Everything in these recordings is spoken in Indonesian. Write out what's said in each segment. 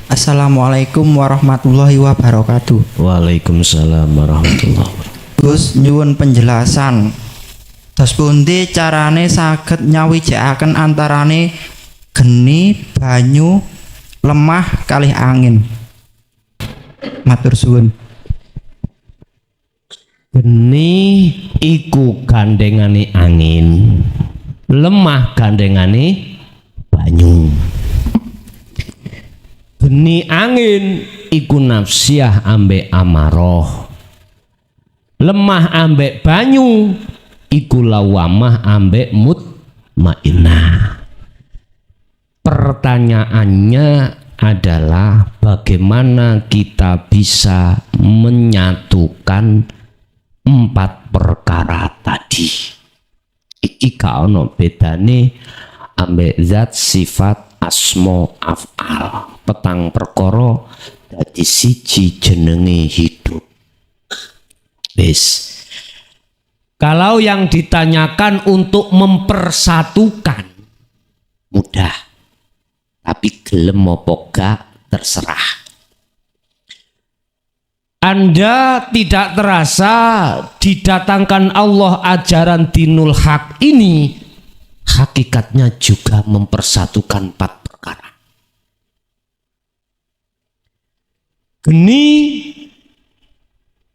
Assalamualaikum warahmatullahi wabarakatuh. Waalaikumsalam warahmatullahi wabarakatuh. Gus nyuwun penjelasan. Dos pundi carane saged nyawijakaken antarane geni, banyu, lemah kalih angin? Matur suwun. Geni iku gandengane angin, lemah gandengane banyu. Geni angin iku nafsiyah ambek amaroh, lemah ambek banyu iku lawamah ambek mutmainah. Pertanyaannya adalah bagaimana kita bisa menyatukan empat perkara tadi. Iki gak ono bedane ambek zat sifat asmo af'al. Petang perkara dadi siji jenenge hidup. Wis. Kalau yang ditanyakan untuk mempersatukan mudah. Tapi gelem apa gak terserah. Anda tidak terasa didatangkan Allah ajaran dinul haq ini hakikatnya juga mempersatukan empat perkara. Geni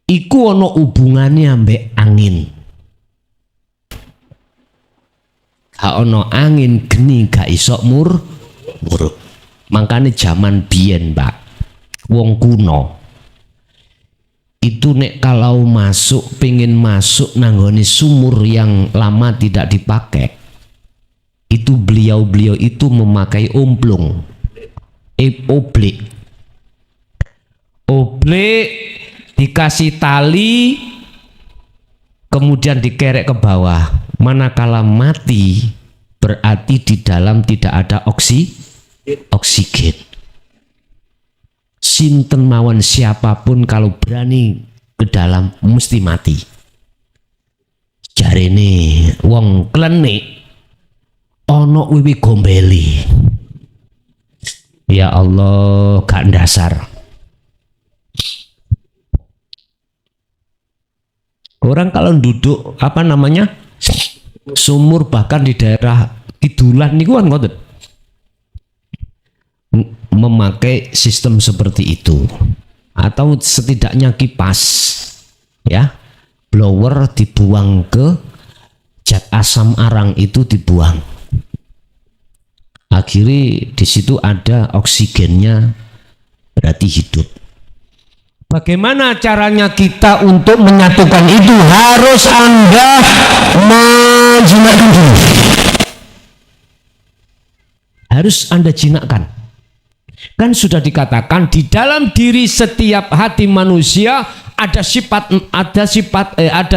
iku ono hubungannya ambek angin. Gak ono angin geni gak iso muruk. Makanya zaman biyen, Mbak, wong kuno itu nek kalau pengen masuk nanggone sumur yang lama tidak dipakai, itu beliau itu memakai omplung, oblek dikasih tali kemudian dikerek ke bawah. Manakala mati berarti di dalam tidak ada oksigen. Sinten mawon siapapun kalau berani ke dalam mesti mati. Jarene wong klenik ono wiwi gombeli. Ya Allah, gak dasar. Orang kalau duduk sumur bahkan di daerah kidulan niku kan ngoten, memakai sistem seperti itu, atau setidaknya kipas ya, blower dibuang ke zat asam arang itu dibuang, akhirnya di situ ada oksigennya, berarti hidup. Bagaimana caranya kita untuk menyatukan itu? Harus Anda menjinakkan dulu. Harus Anda jinakkan. Kan sudah dikatakan di dalam diri setiap hati manusia ada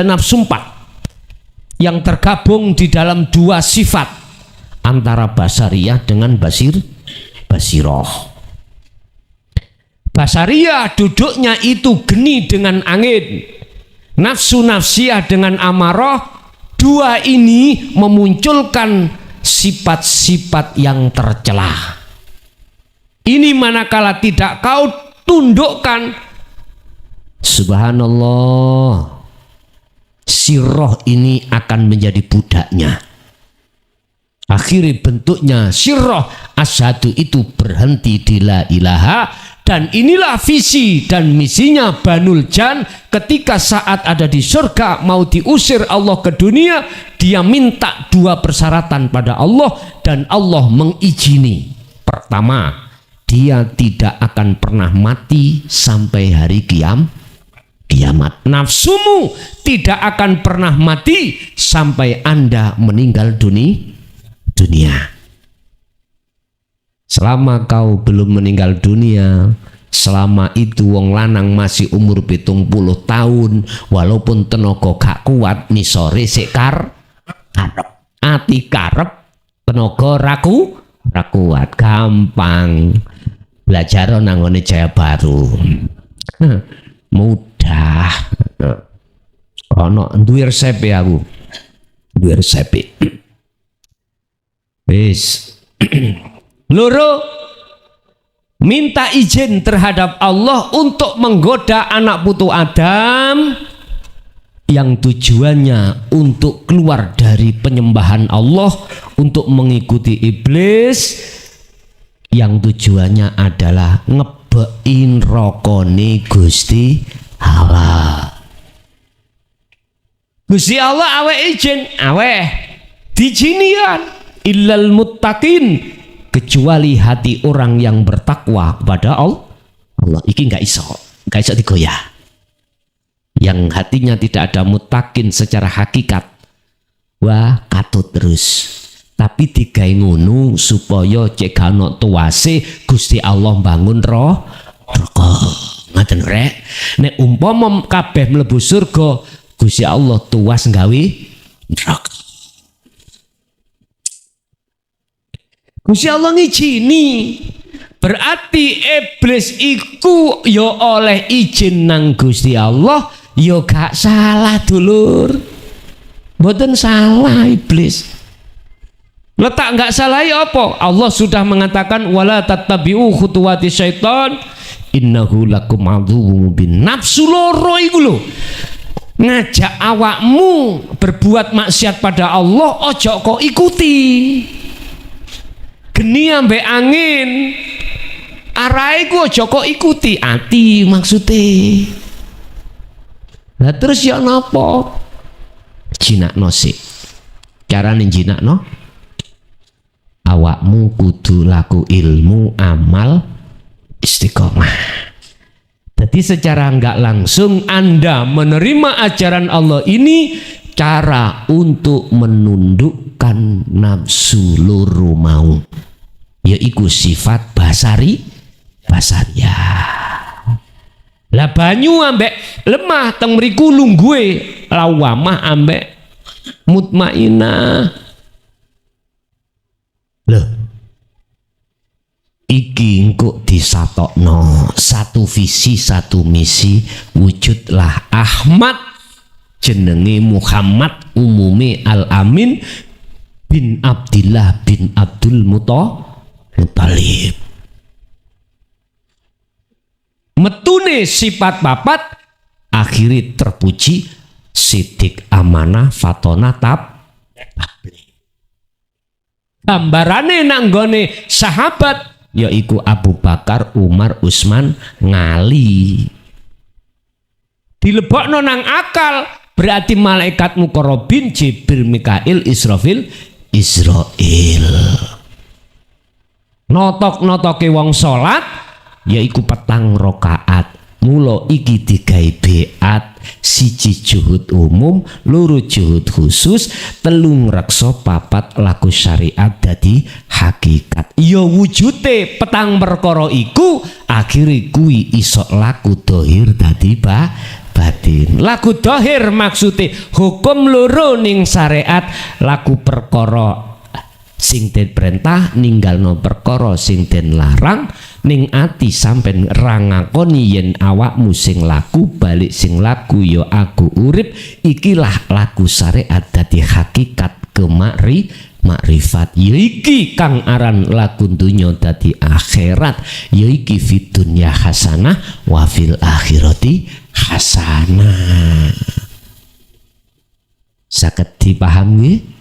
nafsu 4 yang tergabung di dalam 2 sifat antara basariyah dengan basiroh. Basariyah duduknya itu geni dengan angin, nafsu nafsiyah dengan amarah. 2 ini memunculkan sifat-sifat yang tercela. Ini manakala tidak kau tundukkan, subhanallah, si roh ini akan menjadi budaknya. Akhirnya bentuknya si roh asyhadu itu berhenti di la ilaha. Dan inilah visi dan misinya Banul Jan ketika saat ada di surga mau diusir Allah ke dunia, dia minta 2 persyaratan pada Allah dan Allah mengizini. Pertama, dia tidak akan pernah mati sampai hari kiamat. Nafsumu tidak akan pernah mati sampai Anda meninggal dunia. Selama kau belum meninggal dunia, selama itu wong lanang masih umur 70 tahun, walaupun tenaga gak kuat, nisore sik karep, ati karep, tenaga ra kuat, gampang. Belajar nang ngone Jaya Baru. Mudah. Ono duwe resep aku. Duwe resep. Wis. Loro minta izin terhadap Allah untuk menggoda anak putu Adam yang tujuannya untuk keluar dari penyembahan Allah, untuk mengikuti iblis, yang tujuannya adalah ngebein rokone Gusti Allah. Gusti Allah awe izin, awe dijinian illal muttaqin, kecuali hati orang yang bertakwa kepada Allah. Iki nggak iso digoyah. Yang hatinya tidak ada mutakin secara hakikat, wah katut terus. Tapi digawe ngono supaya cek ana tuwase Gusti Allah bangun neraka. Ngaten rek. Nek umpama kabeh mlebu surga, Gusti Allah tuwas nggawe neraka. Gusti Allah ngijini. Berarti iblis iku ya oleh izin nang Gusti Allah, ya gak salah dulur. Mboten salah iblis. Letak gak salah ya apa? Allah sudah mengatakan wala tattabi'u khutuwati syaitan innahu lakum aduwwum mubin. Nafsu loro iku lho. Ngajak awakmu berbuat maksiat pada Allah, ojo kok ikuti. Geni ambek angin. Arahe ku aja kok ikuti, ati maksude. Lah terus ya napa? Jinakno sik. Carane jinakno, awakmu kudu laku ilmu, amal, istiqomah. Jadi secara enggak langsung Anda menerima ajaran Allah ini cara untuk menundukkan nafsu loro mau, yaitu sifat basariyah. Lah banyu ambek lemah teng mriku lungguhe lawamah ambek mutmainah. Loh, iki engko disatokno satu visi satu misi, wujudlah Ahmad, jenenge Muhammad, umume Al Amin bin Abdillah bin Abdul Muthalib. Metune sifat papat, akhiri terpuji sidik amanah fatona gambarane nanggone sahabat yaiku Abu Bakar, Umar, Utsman, ngali. Dilebokno nang akal berarti malaikat muqarrabin Jibril, Mikail, Israfil, Israil. Notok-notoke wong salat yaiku 4 rakaat. Mula iki digawe beat, 1 juhud umum, 2 juhud khusus, 3 reksa, 4 laku syariat dadi hakikat. Ya wujude 4 perkara iku akhire kuwi iso laku dohir dadi batin. Laku dohir maksude hukum loro ning syariat, laku perkara sing den perintah, ninggalno perkara sing den larang. Ning ati sampean rangakoni yen awakmu sing laku, balik sing laku ya aku urip, ikilah laku syariat dadi hakikat makrifat. Ya iki kang aran laku dunya dadi akhirat, ya iki fid dunya hasanah wa fil akhirati hasanah. Saged dipahami?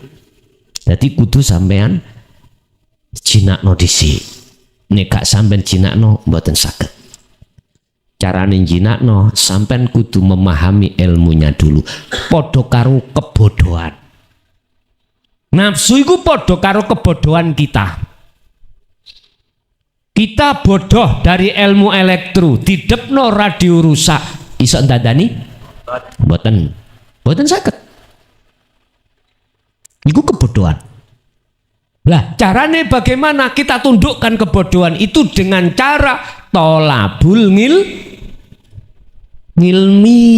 Dadi kudu sampean jinakno dhisik. Nek gak sampean jinakno mboten saged. Carane jinakno sampean kudu memahami ilmunya dulu. Padha karo kebodohan. Nafsu iku padha karo kebodohan kita. Kita bodoh dari ilmu elektro, didepno radio rusak, iso ndandani? Mboten saged. Iku kebodohan. Lah carane bagaimana kita tundukkan kebodohan itu? Dengan cara tolabul ngilmi,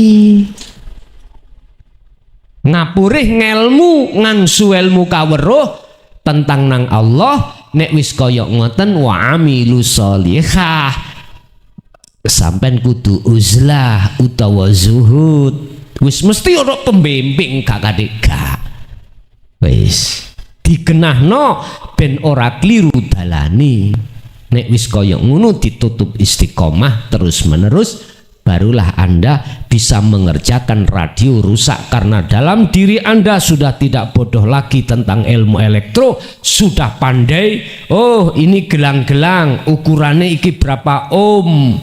ngapurih ngelmu, ngangsu ilmu kaweruh tentang nang Allah. Nek wis kaya ngoten wa amilu sholihah, sampean kudu uzlah utawa zuhud. Wis mesti ora pembimbing gak kadek gak. Wis dikenahno ben ora kliru dalane. Nek wis kaya ngono ditutup istiqomah terus menerus, barulah Anda bisa mengerjakan radio rusak, karena dalam diri Anda sudah tidak bodoh lagi tentang ilmu elektro, sudah pandai. Oh, ini gelang-gelang ukurannya iki berapa ohm,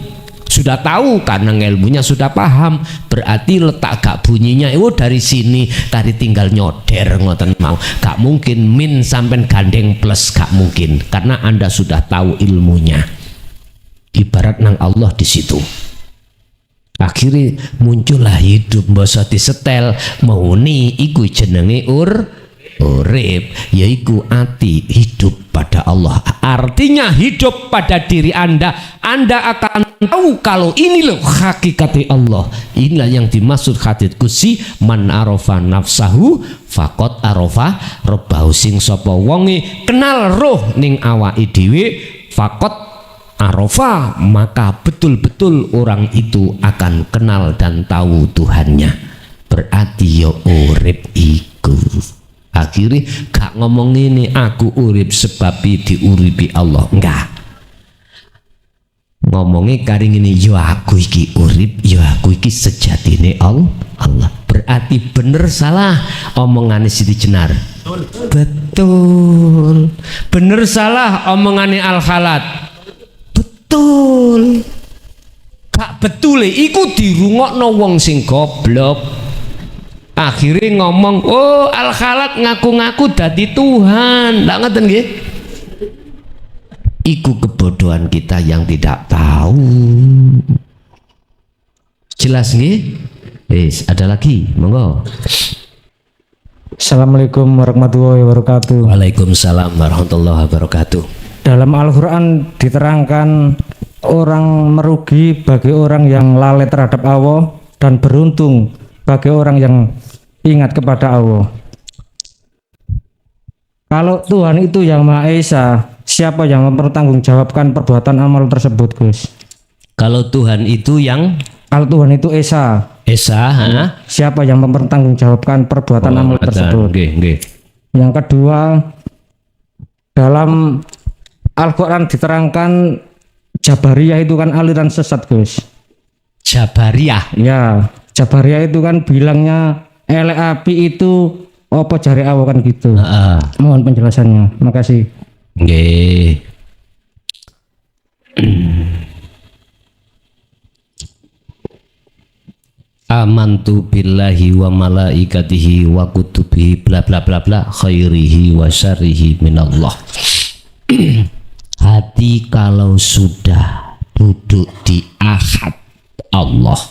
sudah tahu karena ilmunya sudah paham. Berarti letak gak bunyinya dari sini, tadi tinggal nyoder ngoten mau. Gak mungkin min sampai gandeng plus, gak mungkin, karena Anda sudah tahu ilmunya. Ibarat nang Allah di situ. Akhirnya muncullah hidup, mbasa disetel mauni iku jenenge urip, yaiku ati hidup pada Allah. Artinya hidup pada diri Anda akan tahu kalau ini loh hakikati Allah. Inilah yang dimaksud hadits qudsi, man arafa nafsahu faqad arafa rabbahu. Sing sapa wonge kenal roh ning awake dhewe, faqad arafa, maka betul-betul orang itu akan kenal dan tahu Tuhannya. Berarti ya urip iku. Akhirnya gak ngomong ini aku urip sebab diuripi Allah, enggak. Ngomongnya karing ini yo aku iki urip, yo aku iki sejatine Allah. Berarti bener salah omongannya Siti Jenar? Betul. Bener salah omongannya Al Khalat? Betul. Gak betul iku dirungokno wong sing goblok. Akhirnya ngomong, oh Al Khalat ngaku-ngaku dadi Tuhan. Nggak ngeten nggih? Iku kebodohan kita yang tidak tahu. Jelas nggih? Ada lagi, monggo. Assalamualaikum warahmatullahi wabarakatuh. Waalaikumsalam warahmatullahi wabarakatuh. Dalam Al-Quran diterangkan orang merugi bagi orang yang lalai terhadap Allah dan beruntung bagi orang yang ingat kepada Allah. Kalau Tuhan itu yang Maha Esa, siapa yang mempertanggungjawabkan perbuatan amal tersebut, Gus? Kalau Tuhan itu yang Esa, siapa yang mempertanggungjawabkan perbuatan amal tersebut? Yang kedua, dalam Al-Quran diterangkan Jabariyah itu kan aliran sesat, Gus. Jabariyah? Ya, Jabariyah itu kan bilangnya elek api itu apa jari Allah kan gitu. Mohon penjelasannya. Makasih. Nggih. Amantu billahi wa malaikatihi wa kutubihi bla bla bla bla khairihi wa syarrihi minallah. Hati kalau sudah duduk di ahad Allah,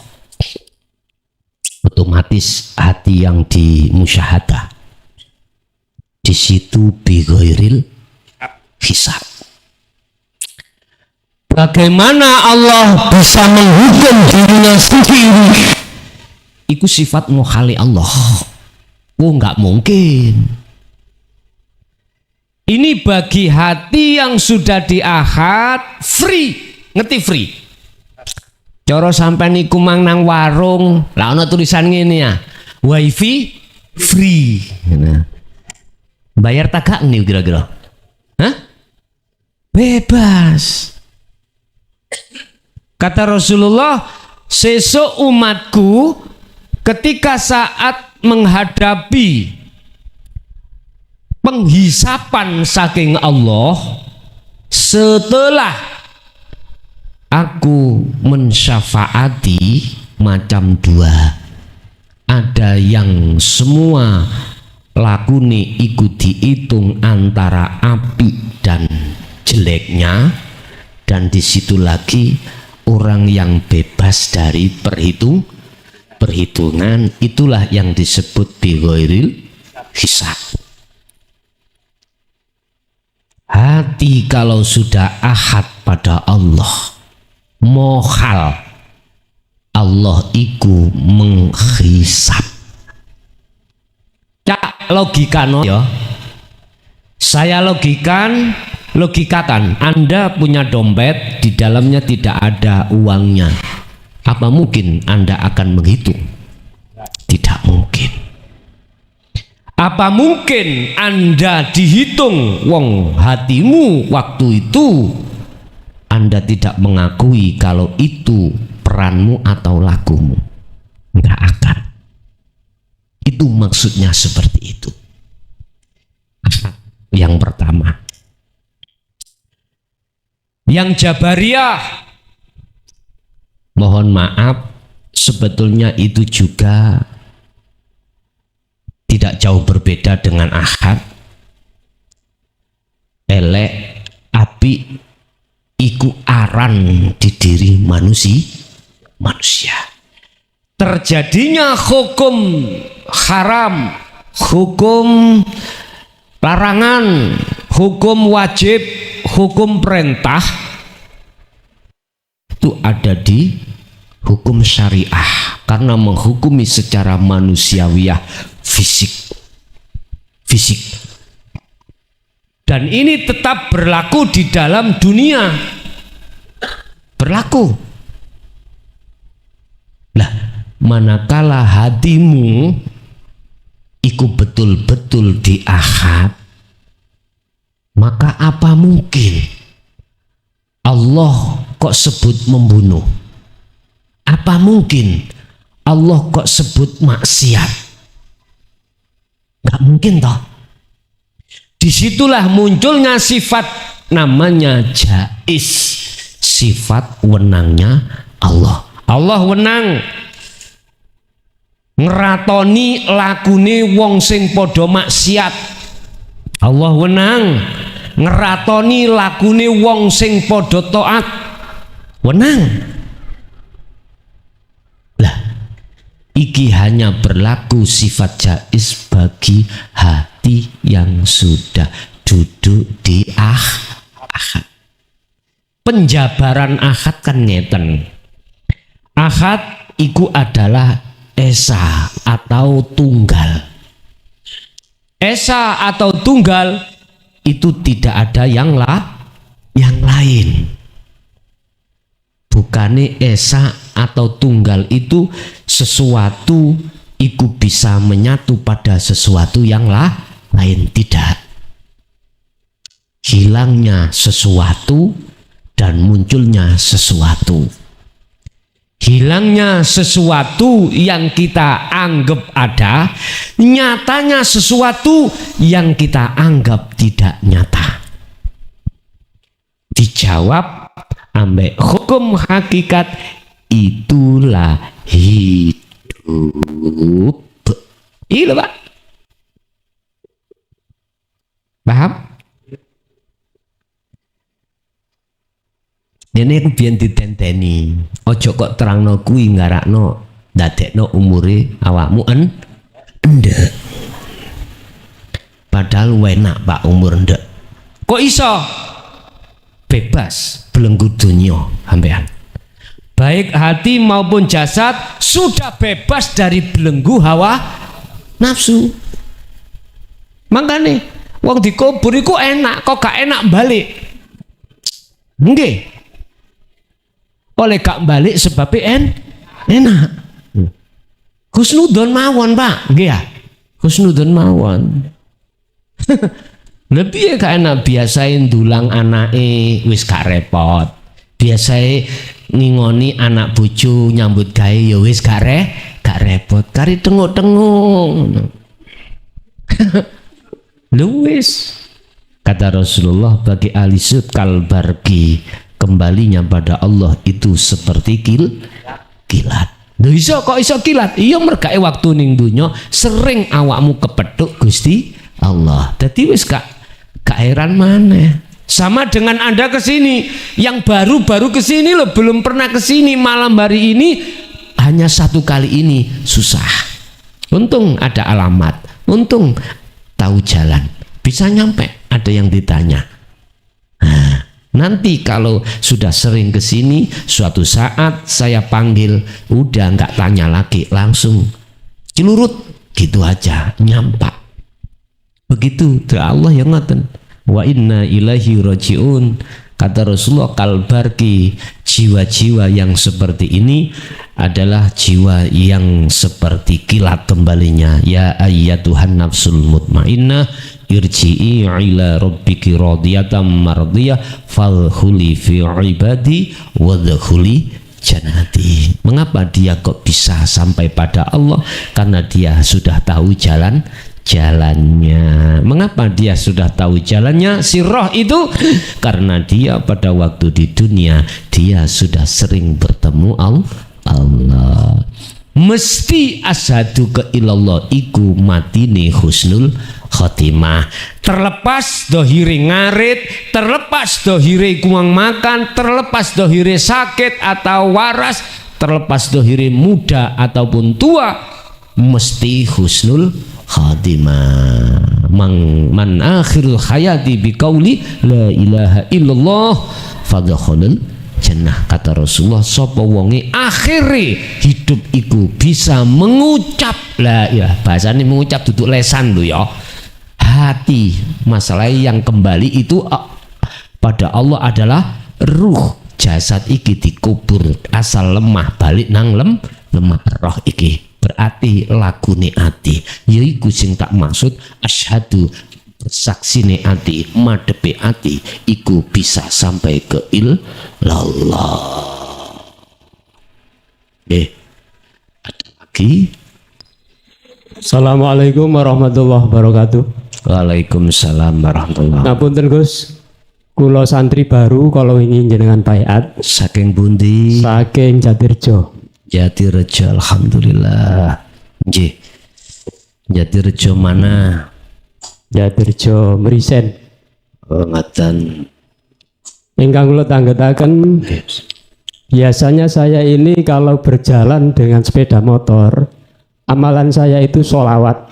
otomatis hati yang dimusyahadah di situ bighairil hisab. Bagaimana Allah bisa menghukum dirinya sendiri? Itu sifat mukhali Allah. Oh, nggak mungkin. Ini bagi hati yang sudah diahad free, ngerti free. Coro sampai niku mang nang warung, lah ana tulisan ngene ya, wifi free. Nah. Bayar tak gak nih kira-kira? Hah? Bebas. Kata Rasulullah, sesuk umatku ketika saat menghadapi penghisapan saking Allah, setelah aku mensyafaati macam dua, ada yang semua lakune ikut dihitung antara api dan jeleknya, dan di situ lagi orang yang bebas dari perhitungan, itulah yang disebut bighairil hisab. Hati kalau sudah ahad pada Allah, mohal Allah iku menghisab. Cak logikano ya. Saya logikakan Anda punya dompet, di dalamnya tidak ada uangnya. Apa mungkin Anda akan menghitung? Tidak mungkin. Apa mungkin Anda dihitung wong hatimu waktu itu Anda tidak mengakui kalau itu peranmu atau lakumu. Nggak akan. Itu maksudnya seperti itu. Yang pertama. Yang Jabariyah, mohon maaf, sebetulnya itu juga tidak jauh berbeda dengan ahad. Elek, api, iku aran di diri manusia. Terjadinya hukum haram, hukum larangan, hukum wajib, hukum perintah itu ada di hukum syariah, karena menghukumi secara manusiawiah fisik. Dan ini tetap berlaku di dalam dunia. Berlaku. Lah, manakala hatimu iku betul-betul di ahad, maka apa mungkin Allah kok sebut membunuh? Apa mungkin Allah kok sebut maksiat? Gak mungkin toh. Disitulah munculnya sifat namanya jais, sifat wenangnya Allah. Allah wenang ngeratoni lakune wong sing podo maksiat. Allah wenang ngeratoni lakune wong sing podo taat. Wenang. Lah, iki hanya berlaku sifat jais bagi hati yang sudah duduk di ahad. Penjabaran ahad kan ngeten. Ahad iku adalah esa atau tunggal. Esa atau tunggal itu tidak ada yang lain. Bukane esa atau tunggal itu sesuatu iku bisa menyatu pada sesuatu yang lain, tidak. Hilangnya sesuatu dan munculnya sesuatu. Hilangnya sesuatu yang kita anggap ada, nyatanya sesuatu yang kita anggap tidak nyata. Dijawab ambek hukum hakikat, itulah hidup. Iya Pak. Paham? Ini aku biyen ditenteni. Ojo kok terangno kuwi ngarakno ndadekno umure awakmu endek. Padahal enak Pak umur endek. Kok iso? Bebas belenggu dunia sampean. Baik hati maupun jasad sudah bebas dari belenggu hawa nafsu. Makanya wong dikubur iku enak, kok gak enak balik. Nggih. Oleh gak balik sebabnya enak. Husnudon mawon Pak, nggih ya. Husnudon mawon. Lebih gak enak biasain dulang anake wis gak repot. Biasae ngingoni anak bojo nyambut gawe ya wis gak repot. Kari tengok-tengok. Luwis. Kata Rasulullah, bagi ahli sud kalbarki, kembalinya pada Allah itu seperti kilat. Lho iso kok iso kilat? Iya mergae waktu ning donya sering awakmu kepethuk Gusti Allah. Dadi wis gak heran maneh. Sama dengan Anda kesini, yang baru-baru kesini loh, belum pernah kesini, malam hari ini hanya satu kali ini susah. Untung ada alamat, untung tahu jalan, bisa nyampe, ada yang ditanya. Nah, nanti kalau sudah sering kesini, suatu saat saya panggil, udah nggak tanya lagi, langsung celurut gitu aja, nyampak. Begitu doa Allah yang ngaten. Wa inna ilaihi rajiun. Kata Rasulullah, kalbarki, jiwa-jiwa yang seperti ini adalah jiwa yang seperti kilat kembalinya. Ya ayyatuhan nafsul mutmainnah irji'i ila rabbiki radiyatan mardiyah falhuli fi ibadi wadkhuli jannati. Mengapa dia kok bisa sampai pada Allah? Karena dia sudah tahu jalannya. Mengapa dia sudah tahu jalannya? Sirah itu karena dia pada waktu di dunia dia sudah sering bertemu Allah. Mesti asyhadu ka ilallah iku matine husnul khotimah. Terlepas dohire ngarit, terlepas dohire kurang makan, terlepas dohire sakit atau waras, terlepas dohire muda ataupun tua, mesti husnul khotimah. Man akhirul hayati biqauli la ilaha illallah fadkhulul jannah. Kata Rasulullah, sapa wonge akhire hidup iku bisa mengucap la ilaha, bahasane mengucap duduk lesan lho ya, hati. Masalah yang kembali itu pada Allah adalah ruh. Jasad iki dikubur asal lemah balik nang lemah roh iki. Berarti lagune ati yaiku sing tak maksud asyhadu, saksine ati, madepe ati iku bisa sampai ke ilallah. Ada lagi. Assalamualaikum warahmatullahi wabarakatuh. Waalaikumsalam warahmatullahi wabarakatuh. Ngapunten Gus, kula santri baru kalau ingin jenengan baiat Saking bundi? saking Jatirjo. Jatirejo, alhamdulillah. Nggih. Jatirejo mana? Jatirjo Mrisen. Oh, ngaten. Ingkang kula tanggetaken, biasanya saya ini kalau berjalan dengan sepeda motor, amalan saya itu sholawat.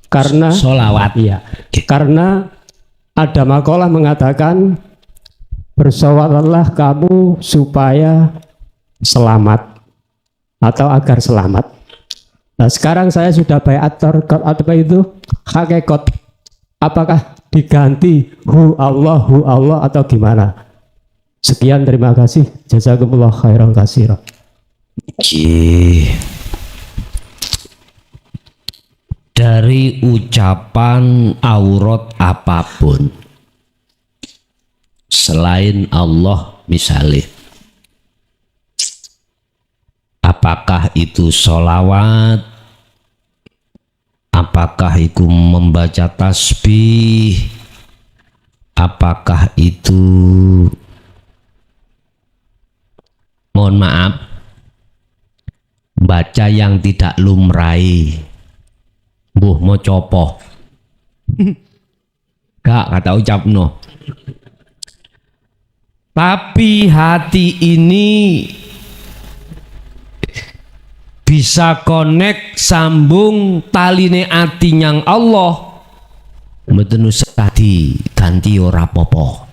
Karena Sholawat. iya, Oke. karena ada makalah mengatakan bersolawatlah kamu supaya selamat atau agar selamat. Nah sekarang saya sudah baiat apa itu hakikat, apakah diganti hu Allah atau gimana? Sekian, terima kasih. Jazakumullah khairan katsiran. Nggih. Dari ucapan aurat apapun selain Allah, misalnya apakah itu sholawat, apakah itu membaca tasbih, apakah itu, mohon maaf, baca yang tidak lumrahi, buh mau copo gak kata ucapno, tapi hati ini bisa connect sambung taline ati nyang Allah, mboten usah diganti ora apa-apa.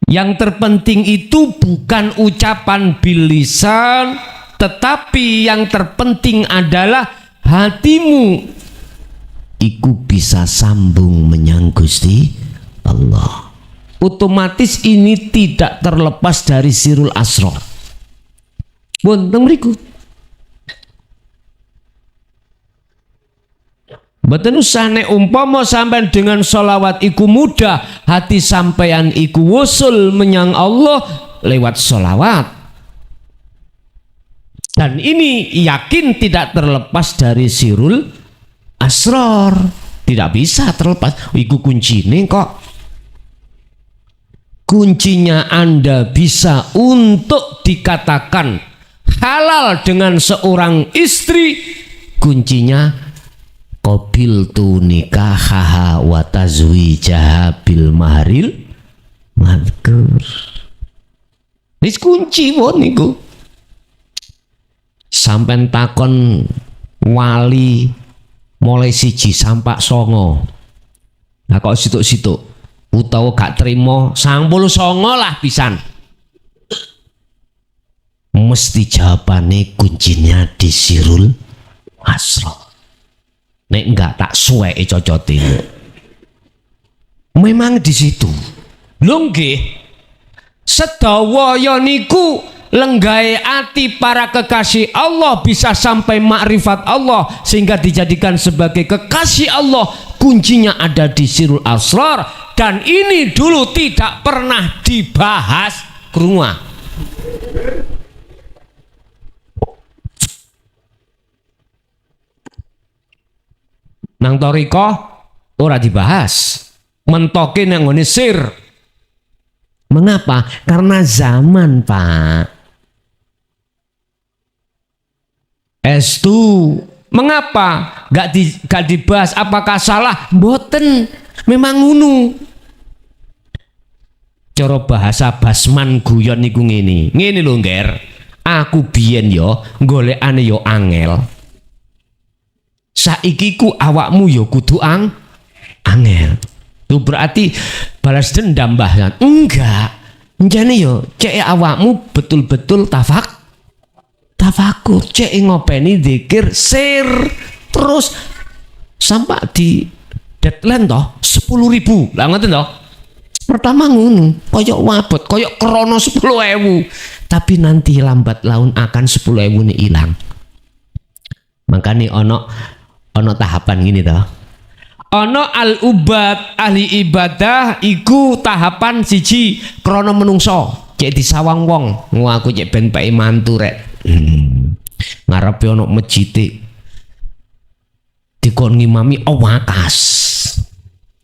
Yang terpenting itu bukan ucapan bil lisan, tetapi yang terpenting adalah hatimu iku bisa sambung menyang Gusti Allah. Otomatis ini tidak terlepas dari sirul asrar. Bonteng mriku. Mboten usah nek umpama sampean dengan sholawat iku mudah, hati sampean iku wusul menyang Allah lewat sholawat. Dan ini yakin tidak terlepas dari sirul asrar. Tidak bisa terlepas. Iku kuncine kok. Kuncinya Anda bisa untuk dikatakan halal dengan seorang istri, kuncinya qabil tu nikahaha wa tazwijaha bil mahril madkur. Wis kunci won niku. Sampai takon wali mulai 1 sampai 9. Nah kok situk-situk utawa gak terima 99 lah pisan. Mesti jawabannya kuncinya di sirul asrar. Nek enggak tak suweke cocotin. Memang di situ. Lho nggih. Sedaya niku lenggai ati para kekasih Allah bisa sampai makrifat Allah sehingga dijadikan sebagai kekasih Allah. Kuncinya ada di Sirul Asrar, dan ini dulu tidak pernah dibahas. Krungu. Nang toriko ora dibahas, mentoke nang ngene sir. Mengapa? Karena zaman, Pak. Estu, mengapa gak dibahas? Apakah salah? Mboten, memang ngunu. Cara bahasa Basman guyon niku ngene. Ngene lho, Ngger. Aku biyen yo golekane yo angel. Saiki ku awakmu yo kudu angel. Itu berarti balas dendam bahkan. Enggak. Njane yo cek awakmu betul-betul tafakur, cek ngopeni zikir sir terus sampai di deadline toh 10.000. Lah ngoten toh. Pertama ngono, koyok wabot, koyok krono 10.000. Tapi nanti lambat laun akan 10.000 ini hilang. Makanya ono tahapan gini toh. Ono al-ubad ahli ibadah iku tahapan siji krono menungso cek disawang wong ngaku cek ben pake mantu rek ngarepe ono masjid dikon ngimami wakas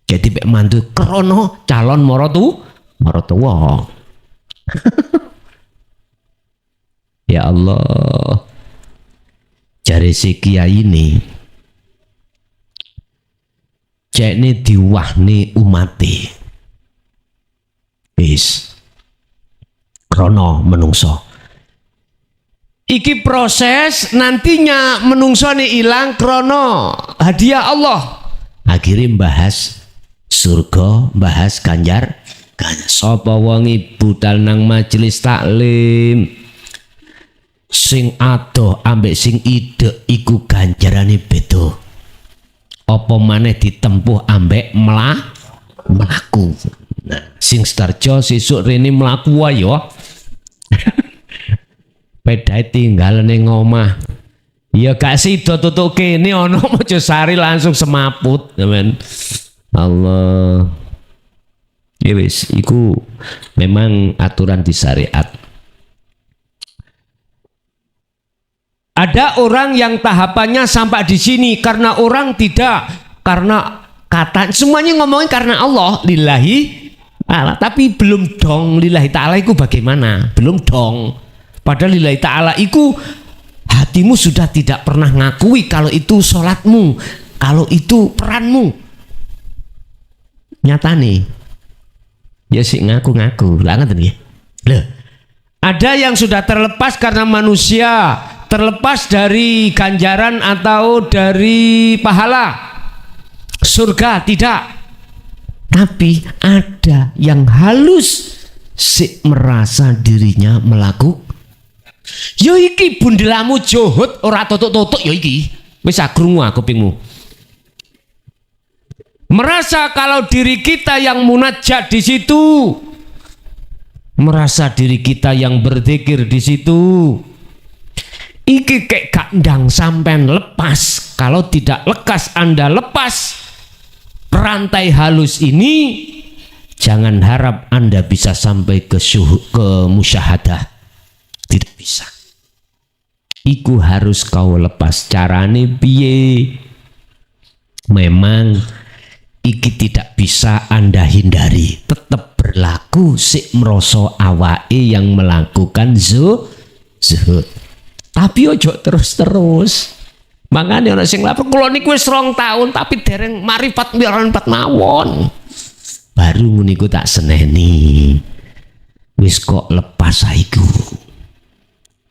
jadi pek mantu krono calon marotuwa. Ya Allah, jare si kiai ini cekne diwahne umate wis krono menungso iki proses nantinya menungso nih ilang krono hadiah Allah. Akhirnya bahas surga, bahas ganjar sapa wongi budal nang majelis taklim sing adoh ambek sing ide iku ganjarane beda. Apa maneh ditempuh ambek melaku. Nah, sing Sedarjo sesuk rene mlaku wae yo. Pedae tinggal ning omah. Ya gak sida tutuk kene ana Mojosari langsung semaput, teman. Allah. Ya wis, iku memang aturan di syariat. Ada orang yang tahapannya sampai di sini karena orang tidak, karena kata semuanya ngomongin karena Allah lillahi ta'ala, tapi belum dong lillahi ta'ala itu bagaimana? Belum dong. Padahal lillahi ta'ala itu hatimu sudah tidak pernah ngakui kalau itu sholatmu, kalau itu peranmu. Nyata nih, ya sih ngaku-ngaku, lah ngerti ya. Loh, ada yang sudah terlepas karena manusia, terlepas dari ganjaran atau dari pahala surga tidak, tapi ada yang halus si merasa dirinya melakukan. Yo iki bundelamu johot ora totok-totok yo iki wis krungu aku pingmu. Merasa kalau diri kita yang munajat di situ, merasa diri kita yang berzikir di situ. Iki kayak gak ndang sampean lepas. Kalau tidak lekas Anda lepas rantai halus ini, jangan harap Anda bisa sampai ke musyahadah. Tidak bisa. Iku harus kau lepas. Carane piye? Memang iki tidak bisa Anda hindari. Tetap berlaku sik meroso awake yang melakukan zuhud. Tapi ojo terus-terus. Makanya orang sing lapor kula niku wis 2 tahun tapi dereng marifat marifat mawon. Baru niku tak seneni. Wis kok lepas saiku.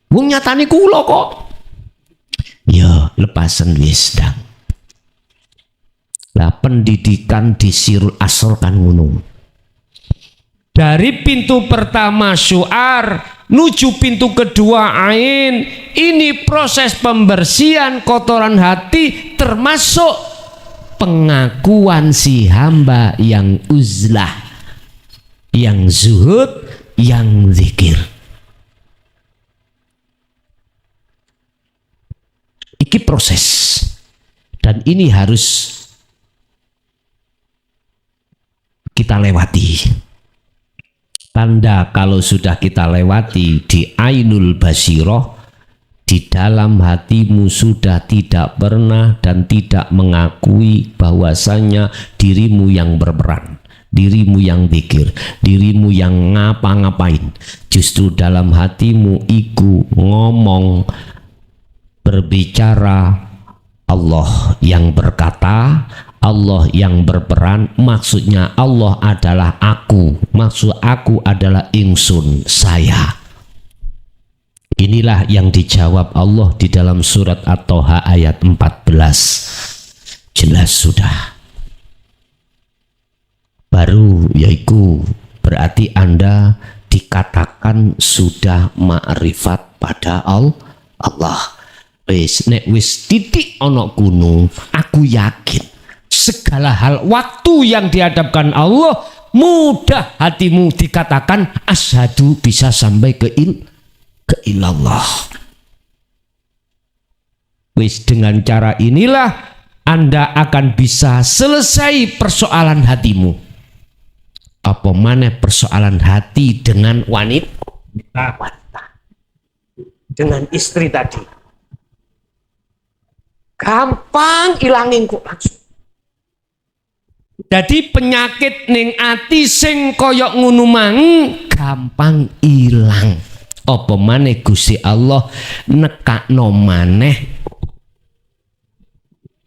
Wong nyatane kula kok. Ya lepasen wis dang. Lah pendidikan di Sirul Asrar kan ngono. Dari pintu pertama syu'ar nuju pintu kedua ain, ini proses pembersihan kotoran hati termasuk pengakuan si hamba yang uzlah, yang zuhud, yang zikir. proses. Dan ini harus kita lewati. Tanda kalau sudah kita lewati di ainul basiroh, di dalam hatimu sudah tidak pernah dan tidak mengakui bahwasanya dirimu yang berperan, dirimu yang zikir, dirimu yang ngapa-ngapain. Justru dalam hatimu iku ngomong, berbicara, Allah yang berkata, Allah yang berperan, maksudnya Allah adalah aku, maksud aku adalah ingsun, saya. Inilah yang dijawab Allah di dalam surat At-Toha ayat 14. Jelas sudah. Baru yaitu berarti Anda dikatakan sudah ma'rifat pada Allah. Nek wis titik ono kuno, aku yakin segala hal waktu yang dihadapkan Allah mudah hatimu dikatakan asyhadu, bisa sampai ke ilallah. Wis dengan cara inilah Anda akan bisa selesai persoalan hatimu. Apa mana persoalan hati dengan wanita, dengan istri tadi. Gampang ilangin kok langsung. Jadi penyakit ning ati sing koyok ngono mang gampang ilang. Apa maneh Gusti Allah nekakno maneh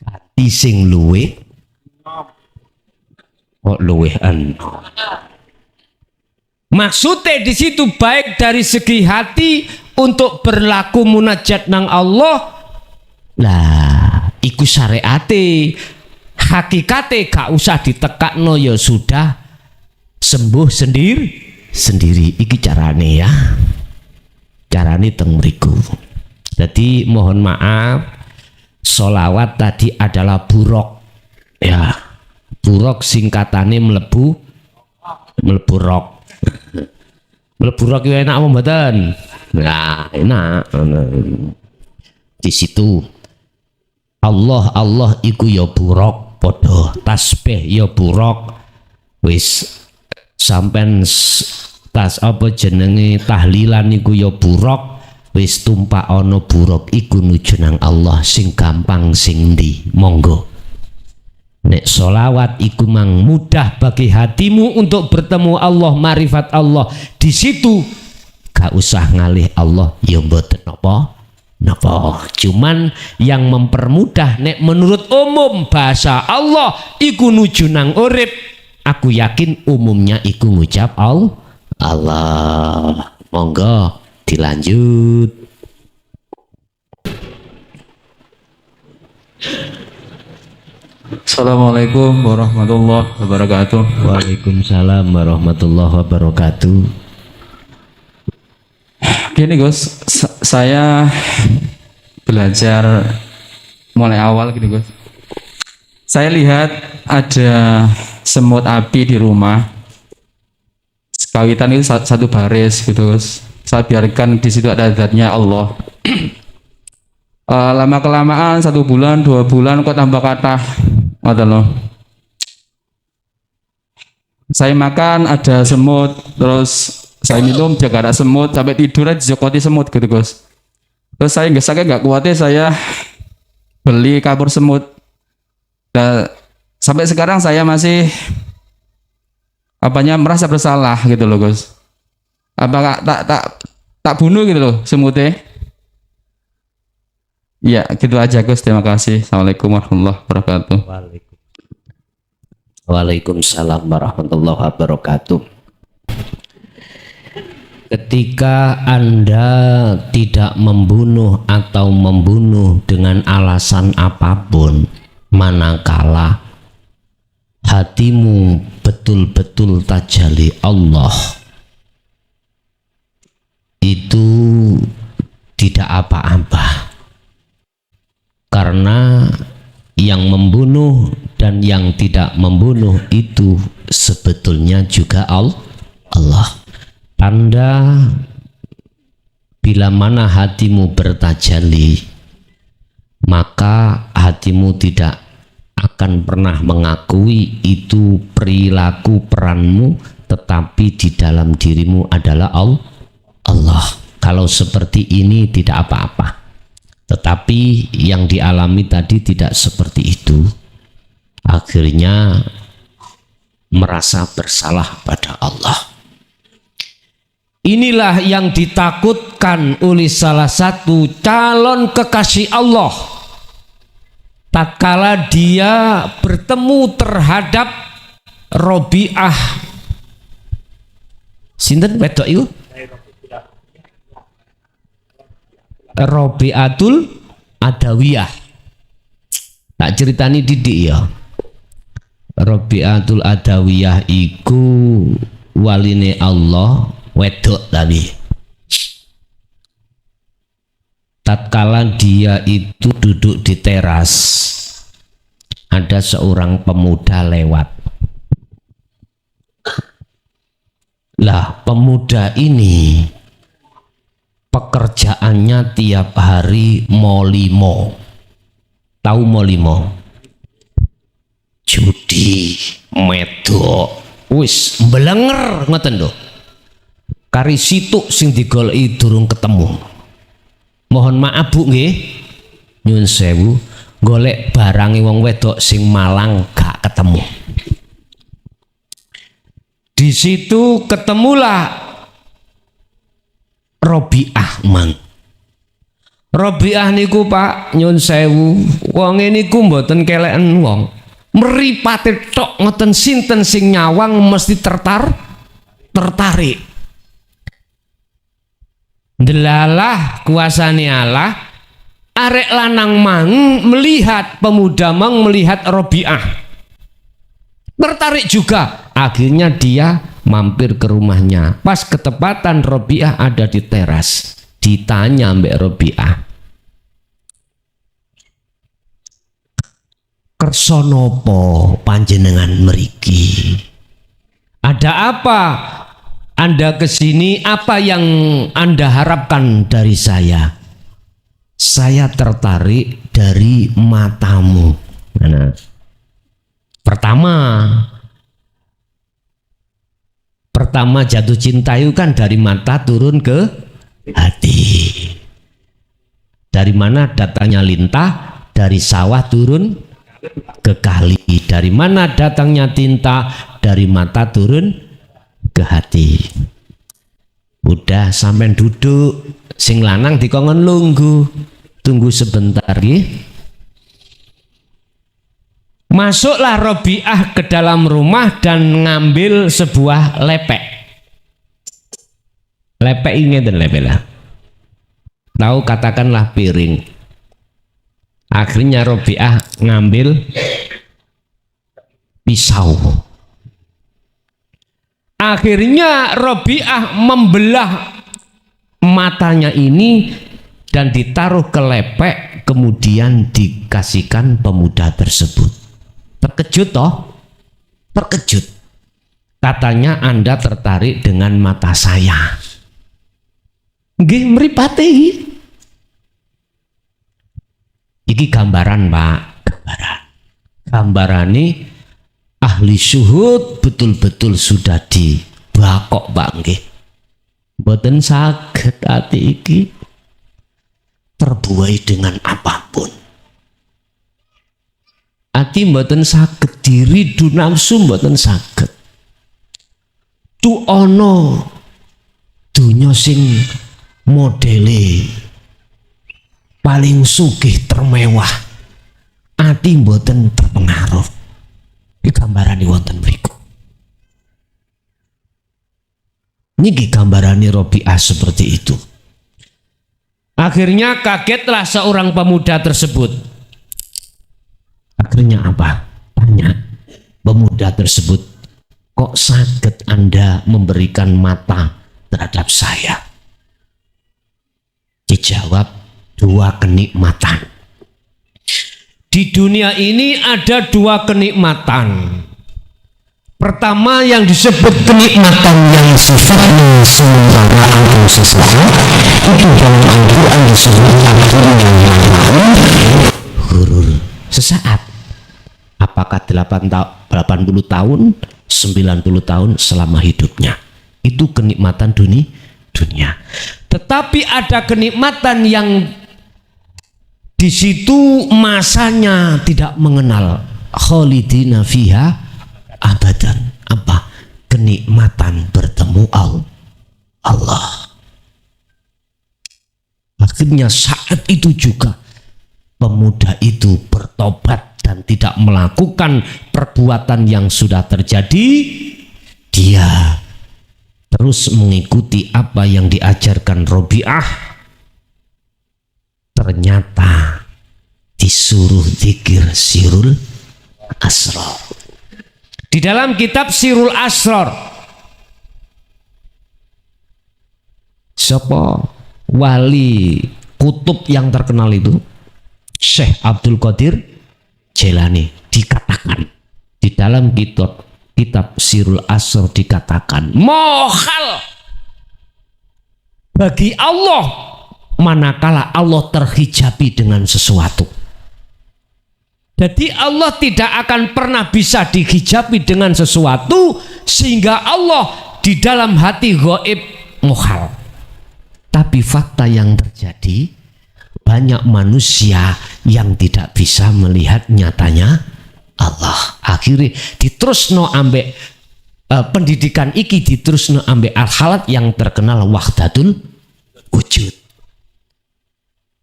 ati sing luwih kok luwih enom. Maksudnya di situ baik dari segi hati untuk berlaku munajat nang Allah. Lah, iku syariate, hakikate gak usah ditekakno ya sudah sembuh sendiri. Iki carane ya. Carane teng mriku. Jadi mohon maaf, sholawat tadi adalah buruk. Ya, buruk singkatane mlebu rok. Mlebu rok itu enak apa mboten? Nah, enak. Di situ Allah iku ya buruk, podo tasbih ya buruk, wis sampean tas apa jenenge tahlilan iku ya buruk, wis tumpak ana buruk iku nuju nang Allah sing gampang sing ndi. Monggo nek sholawat iku mang mudah bagi hatimu untuk bertemu Allah, marifat Allah, di situ gak usah ngalih Allah ya mboten napa. Cuman yang mempermudah nek menurut umum bahasa Allah iku nuju nang urip, aku yakin umumnya iku ngucap Allah. Monggo dilanjut. Assalamualaikum warahmatullahi wabarakatuh. Waalaikumsalam warahmatullahi wabarakatuh. Gini Gus, saya belajar mulai awal gini Gus. Saya lihat ada semut api di rumah. Kawitan itu satu baris gitu Gus. Saya biarkan di situ ada zatnya Allah. Lama kelamaan 1 bulan 2 bulan kok tambah kata. Saya makan ada semut, terus saya minum jaga ada semut, sampai tidur aja jokoti semut gitu Gus. Terus saya nggak kuatnya saya beli kapur semut. Dan sampai sekarang saya masih merasa bersalah gitu loh Gus. Apakah tak bunuh gitu loh semutnya? Ya gitu aja Gus, terima kasih. Assalamualaikum warahmatullahi wabarakatuh. Waalaikumsalam warahmatullahi wabarakatuh. Ketika Anda tidak membunuh atau membunuh dengan alasan apapun, manakala hatimu betul-betul tajalli Allah, itu tidak apa-apa. Karena yang membunuh dan yang tidak membunuh itu sebetulnya juga Allah. Tanda bila mana hatimu bertajalli, maka hatimu tidak akan pernah mengakui itu perilaku peranmu, tetapi di dalam dirimu adalah Allah. Kalau seperti ini tidak apa-apa, tetapi yang dialami tadi tidak seperti itu, akhirnya merasa bersalah pada Allah. Inilah yang ditakutkan oleh salah satu calon kekasih Allah tatkala dia bertemu terhadap Robiah. Sinten wedok iku? Robiatul Adawiyah. Tak ceritani didik ya. Robiatul Adawiyah iku waline Allah, wedok tadi. Tatkala dia itu duduk di teras, ada seorang pemuda lewat. Lah, pemuda ini pekerjaannya tiap hari molimo. Tahu molimo? Judi, medok, wis mbelenger ngoten lho. Kari situk sing digoleki durung ketemu. Mohon maaf Bu nggih. Nyun sewu, golek barange wong wedok sing malang gak ketemu. Di situ ketemulah Robiah mang. Robiah niku Pak nyun sewu, wong niku mboten keleken wong. Mripate tok ngoten sinten sing nyawang mesti tertarik. Delalah kuasane Allah, arek lanang mang melihat pemuda mang melihat Robiah. Tertarik juga, akhirnya dia mampir ke rumahnya. Pas ketepatan Robiah ada di teras, ditanya mbak Robiah, kersa nopo panjenengan mriki? Ada apa Anda kesini? Apa yang Anda harapkan dari saya? Saya tertarik dari matamu. Nah, pertama jatuh cinta itu kan dari mata turun ke hati. Dari mana datangnya lintah? Dari sawah turun ke kali. Dari mana datangnya tinta? Dari mata turun ke hati. Udah sampai duduk, sing lanang dikongkon lungguh, tunggu sebentar nggih. Masuklah Robiah ke dalam rumah dan ngambil sebuah lepek. Lepek ini dan lepek lah. Tahu katakanlah piring. Akhirnya Robiah ngambil pisau. Akhirnya Robiah membelah matanya ini dan ditaruh ke lepek, kemudian dikasihkan pemuda tersebut. Terkejut toh? Terkejut. Katanya Anda tertarik dengan mata saya. Nggih mripate iki. Iki gambaran Pak, gambaran ini ahli syuhud betul-betul sudah dibakok Pak nggih. Mboten saged ati iki terbuai dengan apapun. Ati mboten saged diridu nafsu mboten saged. Tu ana dunya sing modele paling sugih termewah. Ati mboten terpengaruh. Iki gambarane wonten mriku. Niki gambarane Robiah seperti itu. Akhirnya kagetlah seorang pemuda tersebut. Akhirnya apa? Tanya pemuda tersebut, kok saged Anda memberikan mata terhadap saya? Dijawab, dua kenikmatan. Di dunia ini ada dua kenikmatan. Pertama yang disebut kenikmatan yang sifatnya sementara atau sesaat, itu dalam Al-Quran disebut gurur sesaat. Apakah 80 tahun, 90 tahun selama hidupnya. Itu kenikmatan dunia. Tetapi ada kenikmatan yang di situ masanya tidak mengenal, khalidina fiha abadan. Apa? Kenikmatan bertemu Allah. Akhirnya saat itu juga pemuda itu bertobat dan tidak melakukan perbuatan yang sudah terjadi. Dia terus mengikuti apa yang diajarkan Robi'ah. Ternyata disuruh zikir Sirul Asrar. Di dalam kitab Sirul Asrar, siapa wali kutub yang terkenal itu? Syekh Abdul Qadir Jailani. Dikatakan di dalam kitab Sirul Asrar, dikatakan mohal bagi Allah manakala Allah terhijabi dengan sesuatu. Jadi Allah tidak akan pernah bisa dihijabi dengan sesuatu, sehingga Allah di dalam hati gaib mohal. Tapi fakta yang terjadi, banyak manusia yang tidak bisa melihat nyatanya Allah. Akhirnya diterusno ambek pendidikan iki, diterusno ambek al-halat yang terkenal wahdatul wujud.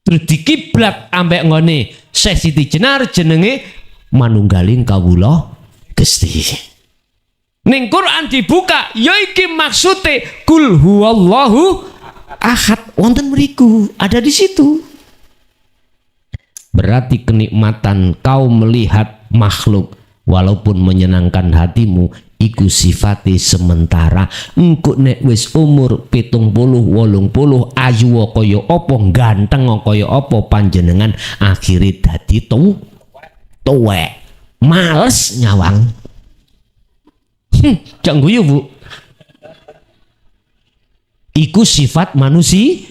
Terus dikiblat ambek ngone Syekh Siti Jenar jenenge manunggaling kawula Gusti. Ning Quran dibuka, ya iki maksude kul huwallahu ahad, wonten mriku, ada di situ. Berarti kenikmatan kau melihat makhluk walaupun menyenangkan hatimu iku sifate sementara. Engko nek wis umur 70 80 ayu kaya apa, ganteng kaya apa panjenengan, akhire dadi tuwek, males nyawang. Jangan guyu Bu. Iku sifat manusia.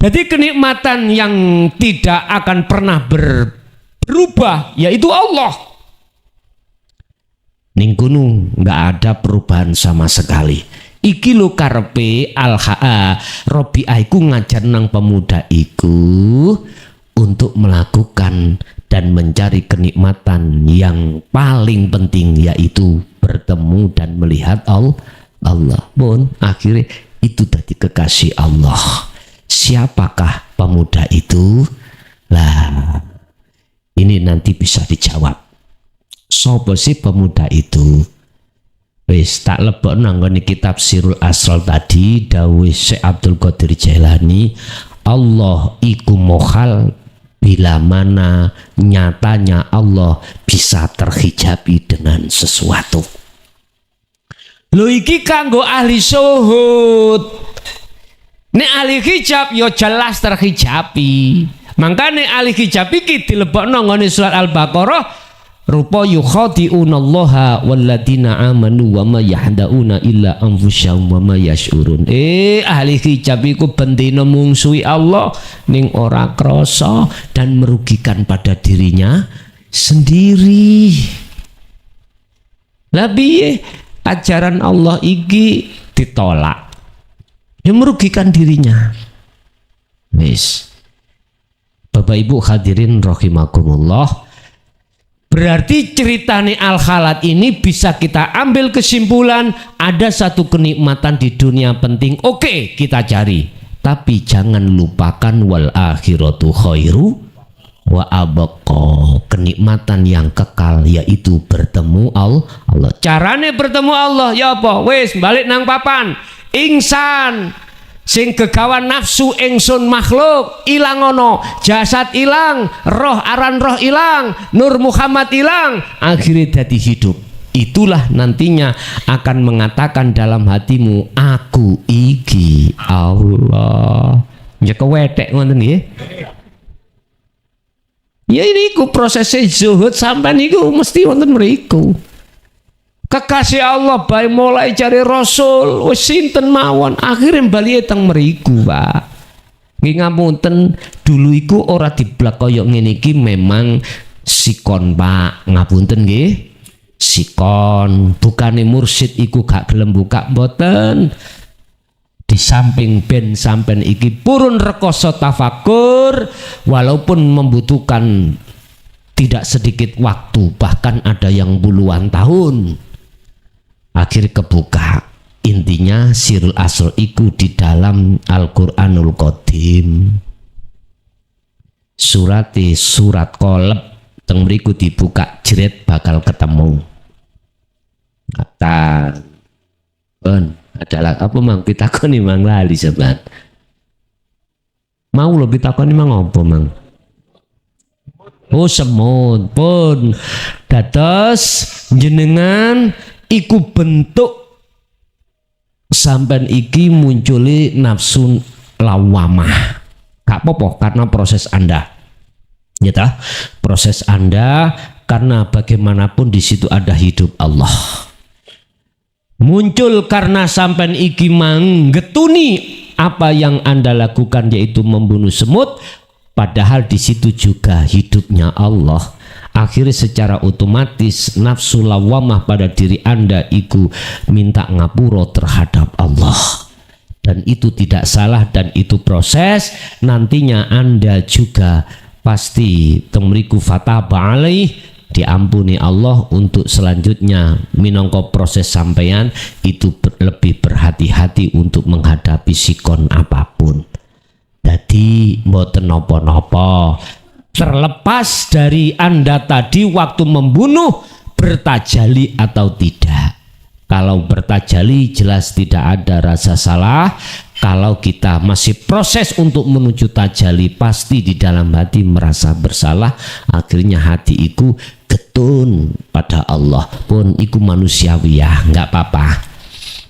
Jadi kenikmatan yang tidak akan pernah berubah yaitu Allah. Ning gunung nggak ada perubahan sama sekali. Iki lo karepe Robi'ah iku ngajar nang pemuda iku untuk melakukan dan mencari kenikmatan yang paling penting, yaitu bertemu dan melihat Allah. Pun akhirnya itu tadi kekasih Allah. Siapakah pemuda itu? Lah, ini nanti bisa dijawab. Sopo sih pemuda itu? Wis tak lebok nanggone kitab Sirul Asrar tadi dawuh Syekh Abdul Qadir Jailani, Allah iku mohal bila mana nyatanya Allah bisa terhijabi dengan sesuatu. Lho iki kanggo ahli syuhud. Nek ahli hijab yo jelas terhijabi. Mangkane ahli hijab iki dilebokno nggone surat Al-Baqarah, rupa yukhadi'unallaha walladina amanu wa ma yahdauna illa anfusahum wa ma yash'urun. Ahli hijab iku bendina mungsuhi Allah ning ora krasa dan merugikan pada dirinya sendiri. Lah piye ajaran Allah iki ditolak? Yang merugikan dirinya. Wis. Bapak Ibu hadirin rahimakumullah. Berarti ceritane Al-Khalat ini bisa kita ambil kesimpulan, ada satu kenikmatan di dunia penting. Oke, kita cari. Tapi jangan lupakan wal akhiratu khairu wa abqa. Kenikmatan yang kekal yaitu bertemu Allah. Carane bertemu Allah ya apa? Wis balik nang papan. Ingsan sing gegawan nafsu ingsun makhluk ilang ono, jasad ilang, roh aran roh ilang, Nur Muhammad ilang, akhirnya jadi hidup. Itulah nantinya akan mengatakan dalam hatimu, aku iki Allah. Ya kewetek ngoten nggih. Ya ini ku prosesnya zuhud sampai niku mesti wonten mriku. Kekasih Allah bae mulai cari Rasul wis sinten mawon akhirnya bali teng mriku, Pak. Nggih ngapunten, dulu iku ora diblak kaya ngene iki memang sikon Pak, ngapunten nggih. Sikon, bukane mursyid iku gak gelem buka mboten. Di samping ben sampean iki purun rekoso tafakur walaupun membutuhkan tidak sedikit waktu, bahkan ada yang puluhan tahun. Akhir kebuka. Intinya sirul asr iku di dalam Al-Qur'anul Qadim. Surat Qalb teng mriku dibuka jeret bakal ketemu. Kata adalah apa mang pitakoni mang lali sebat. Mau lo pitakoni mang apa mang? Oh semut pun dados jenengan iku bentuk sampean iki munculi nafsu lawamah. Gak apa-apa karena proses Anda. Ya ta? Proses Anda karena bagaimanapun di situ ada hidup Allah. Muncul karena sampean iki manggetuni apa yang Anda lakukan yaitu membunuh semut, padahal di situ juga hidupnya Allah. Akhirnya secara otomatis nafsu lawamah pada diri Anda iku minta ngapura terhadap Allah, dan itu tidak salah dan itu proses. Nantinya Anda juga pasti temriku fataba alaih, diampuni Allah untuk selanjutnya minangka proses sampeyan itu lebih berhati-hati untuk menghadapi sikon apapun. Jadi mboten napa-napa. Terlepas dari Anda tadi waktu membunuh bertajali atau tidak. Kalau bertajali jelas tidak ada rasa salah. Kalau kita masih proses untuk menuju tajali, pasti di dalam hati merasa bersalah. Akhirnya hati itu getun pada Allah. Pun iku manusiawi ya, nggak apa-apa.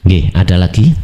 Nggih, ada lagi?